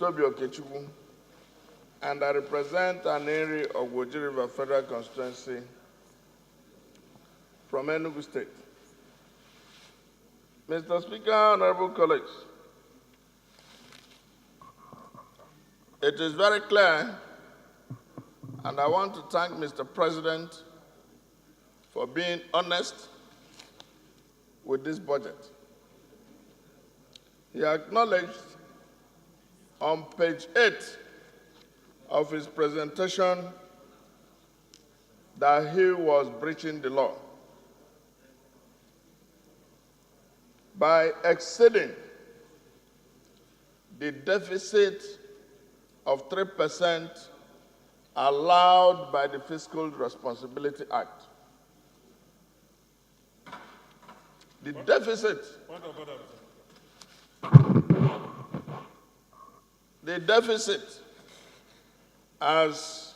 Toby Okechukwu, and I represent an area of Woji River Federal Constituency from Enugu State. Mr. Speaker, honorable colleagues, it is very clear, and I want to thank Mr. President for being honest with this budget. He acknowledged on page 8 of his presentation that he was breaching the law by exceeding the deficit of 3% allowed by the Fiscal Responsibility Act. The deficit has,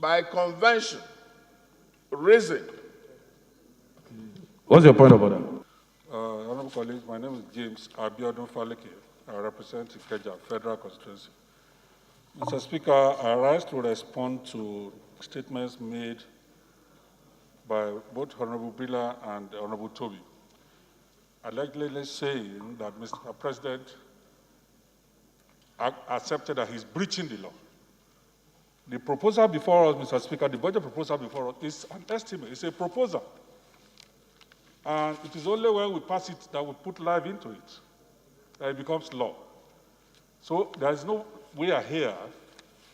by convention, risen. What's your point of order? Honorable colleagues, my name is James Abiodun Faleke. I represent Ikeja Federal Constituency. Mr. Speaker, I rise to respond to statements made by both Honorable Bila and Honorable Toby, allegedly saying that Mr. President accepted that he's breaching the law. The proposal before us, Mr. Speaker, the budget proposal before us is an estimate, it's a proposal. And it is only when we pass it that we put life into it that it becomes law. So there is no way here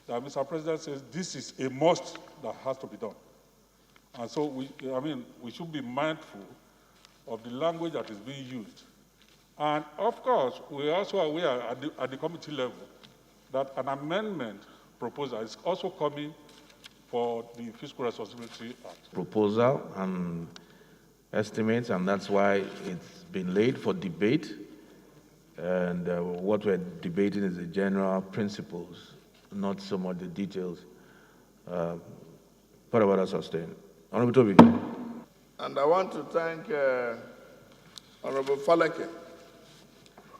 that Mr. President says this is a must that has to be done. And so we should be mindful of the language that is being used. And of course, we are also aware at the committee level that an amendment proposal is also coming for the Fiscal Responsibility Act. Proposal and estimates, and that's why it's been laid for debate. And what we're debating is the general principles, not so much the details. What about us sustain? Honorable Toby. And I want to thank Honorable Faleke.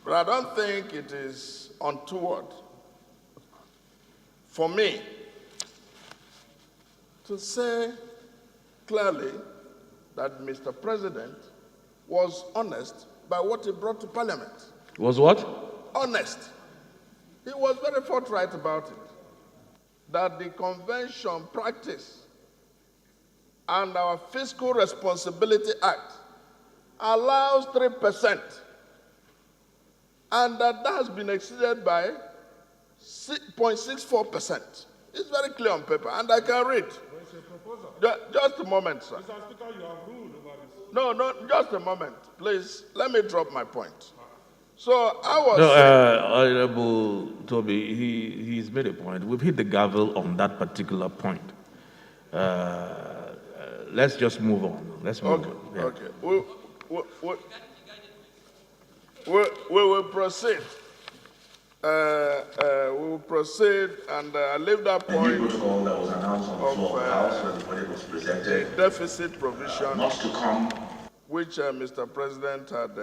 But I don't think it is untoward for me to say clearly that Mr. President was honest by what he brought to Parliament. Was what? Honest. He was very forthright about it. That the convention practice and our Fiscal Responsibility Act allows 3%, and that has been exceeded by 0.64%. It's very clear on paper, and I can read. It's a proposal. Just a moment, sir. Mr. Speaker, you have ruled over this. No, just a moment. Please, let me drop my point. So I was... No, Honorable Toby, he's made a point. We've hit the gavel on that particular point. Let's just move on. Let's move on. Yeah. Okay. We will proceed. We will proceed, and I leave that point protocol that was announced on the floor of the House when the budget was presented. Deficit provision, not to come, which Mr. President had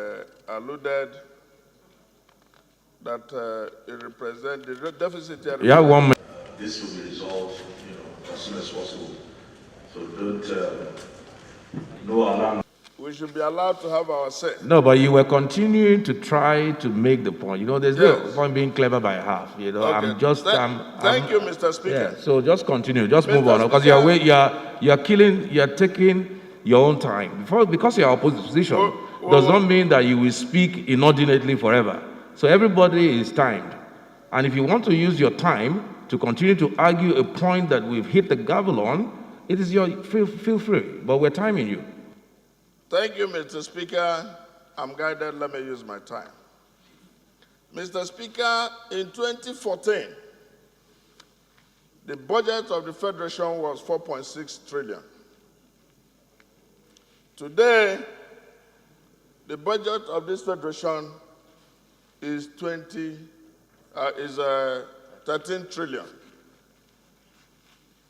alluded that it represents the deficit. Yeah, 1 minute. This will be resolved, as soon as possible. So don't no alarm. We should be allowed to have our say. No, but you were continuing to try to make the point. There's no Yes. point being clever by half. Okay. I'm just. Thank you, Mr. Speaker. Yeah, so just continue. Just move Mr. on, because you're taking your own time. Because you're opposition does not mean that you will speak inordinately forever. So everybody is timed, and if you want to use your time to continue to argue a point that we've hit the gavel on, it is your feel free. But we're timing you. Thank you, Mr. Speaker. I'm guided. Let me use my time. Mr. Speaker, in 2014, the budget of the Federation was 4.6 trillion. Today, the budget of this Federation is 13 trillion.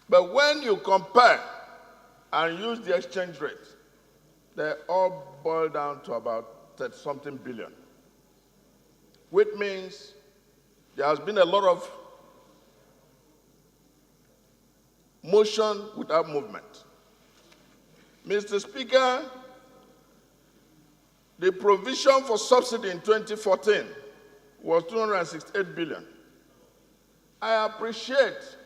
But when you compare and use the exchange rate, they all boil down to about 30-something billion. which means there has been a lot of motion without movement. Mr. Speaker, the provision for subsidy in 2014 was 268 billion. I appreciate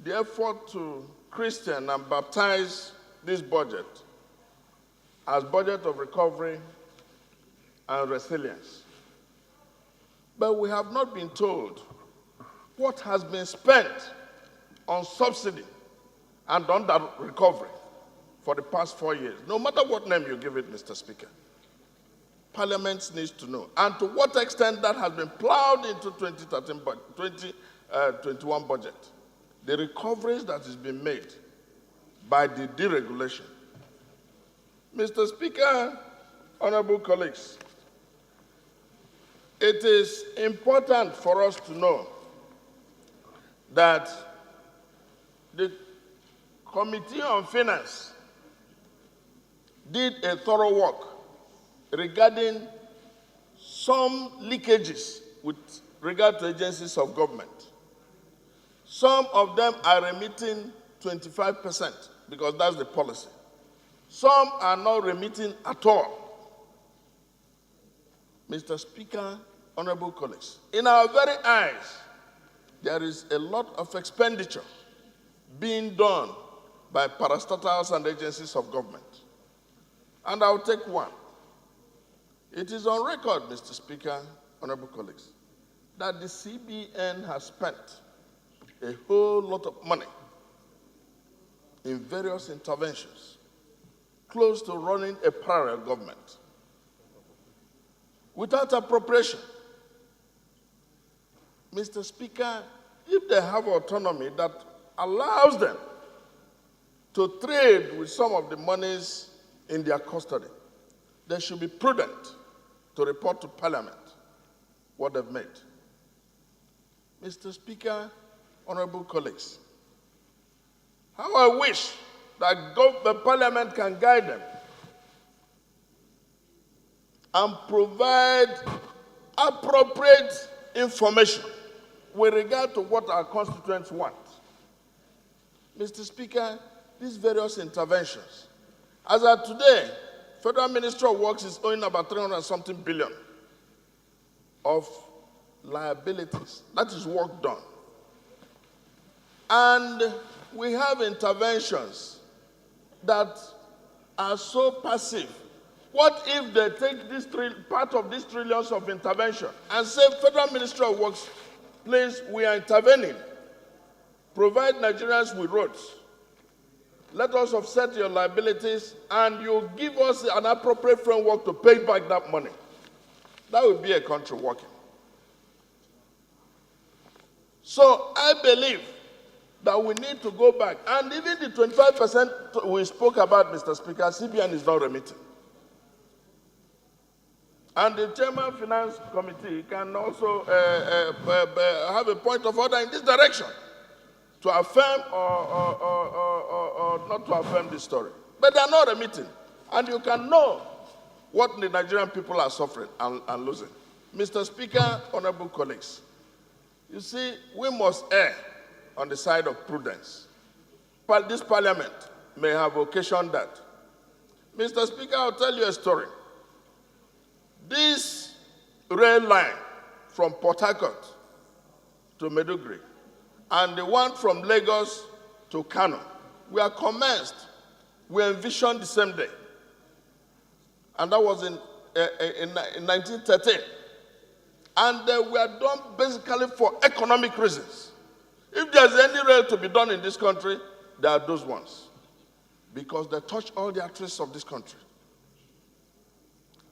the effort to christen and baptize this budget as budget of recovery and resilience. But we have not been told what has been spent on subsidy and on that recovery for the past 4 years, no matter what name you give it, Mr. Speaker. Parliament needs to know, and to what extent that has been plowed into 2021 budget. The recoveries that has been made by the deregulation. Mr. Speaker, honorable colleagues, it is important for us to know that the Committee on Finance did a thorough work regarding some leakages with regard to agencies of government. Some of them are remitting 25% because that's the policy. Some are not remitting at all. Mr. Speaker, honorable colleagues, in our very eyes, there is a lot of expenditure being done by parastatals and agencies of government. And I'll take one. It is on record, Mr. Speaker, honorable colleagues, that the CBN has spent a whole lot of money in various interventions, close to running a parallel government, without appropriation. Mr. Speaker, if they have autonomy that allows them to trade with some of the monies in their custody, they should be prudent to report to Parliament what they've made. Mr. Speaker, honorable colleagues, how I wish that the Parliament can guide them and provide appropriate information with regard to what our constituents want. Mr. Speaker, these various interventions, as of today, Federal Ministry of Works is owing about 300-something billion of liabilities. That is work done. And we have interventions that are so passive. What if they take this part of these trillions of intervention and say, Federal Ministry of Works, please, we are intervening. Provide Nigerians with roads. Let us offset your liabilities, and you give us an appropriate framework to pay back that money. That would be a country working. So I believe that we need to go back. And even the 25% we spoke about, Mr. Speaker, CBN is not remitting. And the Chairman of Finance Committee can also have a point of order in this direction to affirm or not to affirm this story. But they are not remitting. And you can know what the Nigerian people are suffering and losing. Mr. Speaker, honorable colleagues, you see, we must err on the side of prudence. But this Parliament may have occasioned that. Mr. Speaker, I'll tell you a story. This rail line from Port Harcourt to Maiduguri and the one from Lagos to Kano were commenced, we envisioned the same day. And that was in 1913. And they were done basically for economic reasons. If there's any rail to be done in this country, there are those ones. Because they touch all the arteries of this country.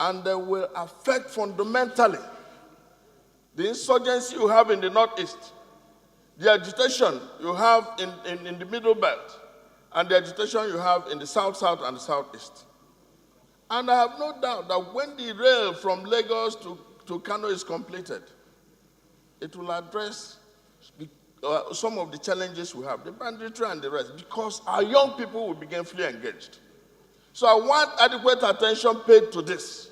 And they will affect fundamentally the insurgency you have in the Northeast, the agitation you have in the Middle Belt, and the agitation you have in the South-South and the Southeast. And I have no doubt that when the rail from Lagos to Kano is completed, it will address some of the challenges we have, the banditry and the rest, because our young people will begin fully engaged. So I want adequate attention paid to this.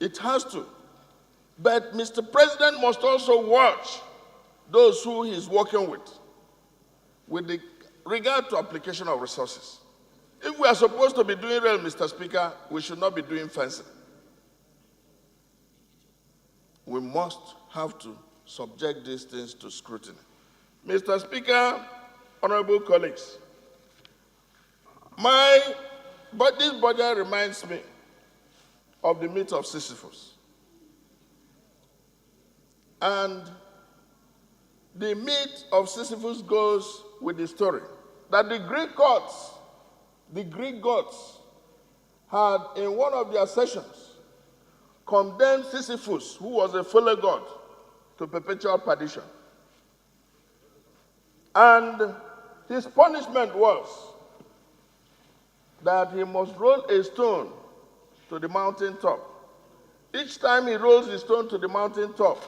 It has to. But Mr. President must also watch those who he's working with regard to application of resources. If we are supposed to be doing rail, Mr. Speaker, we should not be doing fencing. We must have to subject these things to scrutiny. Mr. Speaker, honorable colleagues, this budget reminds me of the myth of Sisyphus. And the myth of Sisyphus goes with the story that the Greek gods had, in one of their sessions, condemned Sisyphus, who was a fellow god, to perpetual perdition. And his punishment was that he must roll a stone to the mountain top. Each time he rolls the stone to the mountain top,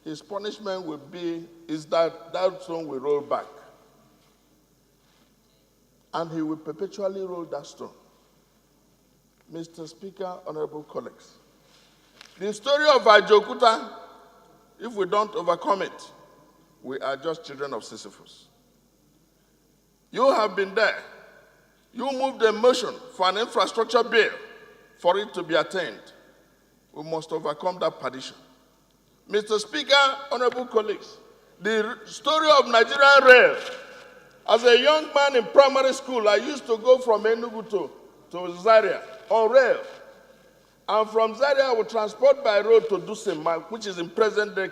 his punishment is that that stone will roll back. And he will perpetually roll that stone. Mr. Speaker, honorable colleagues, the story of Ajokuta, if we don't overcome it, we are just children of Sisyphus. You have been there. You moved a motion for an infrastructure bill for it to be attained. We must overcome that perdition. Mr. Speaker, honorable colleagues, the story of Nigerian rail. As a young man in primary school, I used to go from Enugu to Zaria on rail. And from Zaria, I would transport by road to Dusima, which is in present-day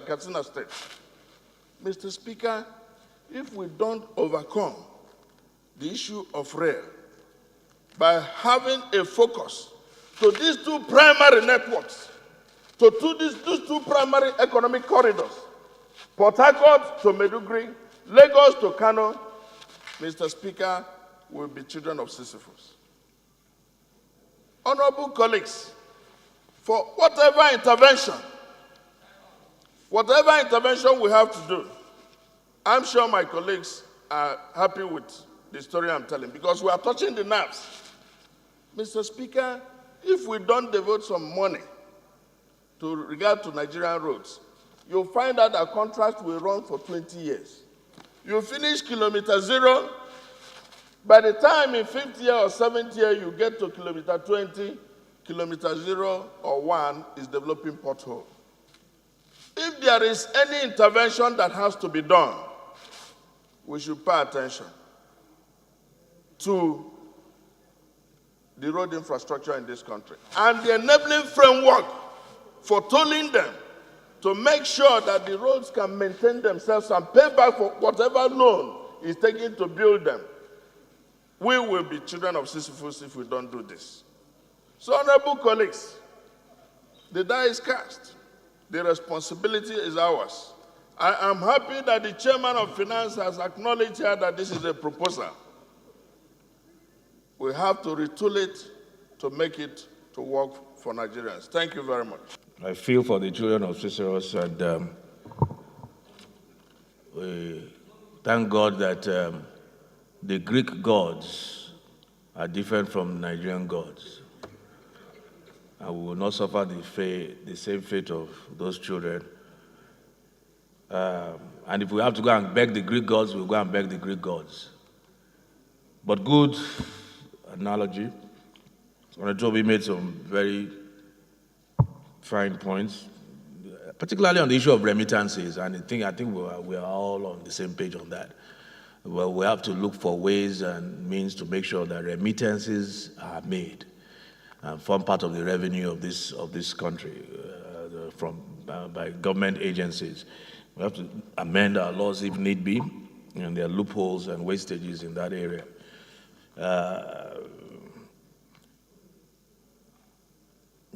Katsina State. Mr. Speaker, if we don't overcome the issue of rail by having a focus to these two primary networks, to these two primary economic corridors, Port Harcourt to Maiduguri, Lagos to Kano, Mr. Speaker, we'll be children of Sisyphus. Honorable colleagues, for whatever intervention we have to do, I'm sure my colleagues are happy with the story I'm telling because we are touching the nerves. Mr. Speaker, if we don't devote some money to regard to Nigerian roads, you'll find out that contract will run for 20 years. You finish kilometer 0, by the time in 5th year or 7th year you get to kilometer 20, kilometer 0 or 1 is developing pothole. If there is any intervention that has to be done, we should pay attention to the road infrastructure in this country and the enabling framework for tolling them to make sure that the roads can maintain themselves and pay back for whatever loan is taken to build them. We will be children of Sisyphus if we don't do this. So, honorable colleagues, the die is cast. The responsibility is ours. I am happy that the chairman of finance has acknowledged here that this is a proposal. We have to retool it to make it to work for Nigerians. Thank you very much. I feel for the children of Sisyphus, and we thank God that the Greek gods are different from Nigerian gods. And we will not suffer the same fate of those children. And if we have to go and beg the Greek gods, we'll go and beg the Greek gods. But good analogy. Toby made some very fine points, particularly on the issue of remittances. And I think we are all on the same page on that. Well, we have to look for ways and means to make sure that remittances are made and form part of the revenue of this country by government agencies. We have to amend our laws if need be, and there are loopholes and wastages in that area.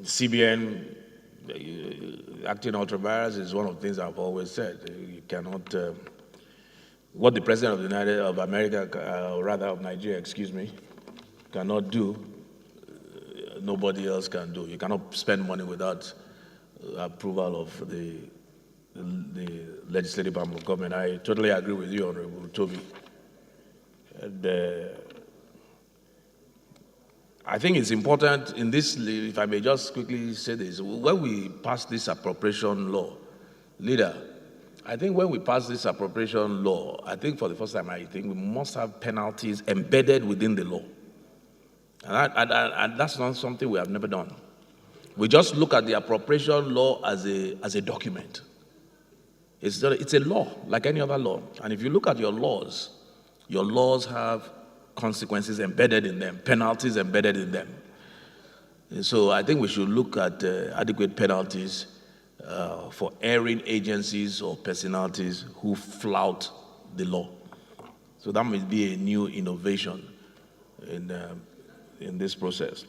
CBN acting ultra-virus is one of the things I've always said. You cannot, what the president of Nigeria, cannot do, nobody else can do. You cannot spend money without approval of the legislative arm of government. I totally agree with you, Honorable Toby. I think it's important in this, if I may just quickly say this, when we pass this appropriation law, leader, I think when we pass this appropriation law, I think for the first time, I think we must have penalties embedded within the law. And that's not something we have never done. We just look at the appropriation law as a document. It's a law, like any other law. And if you look at your laws have consequences embedded in them, penalties embedded in them. And so I think we should look at adequate penalties for erring agencies or personalities who flout the law. So that may be a new innovation in this process.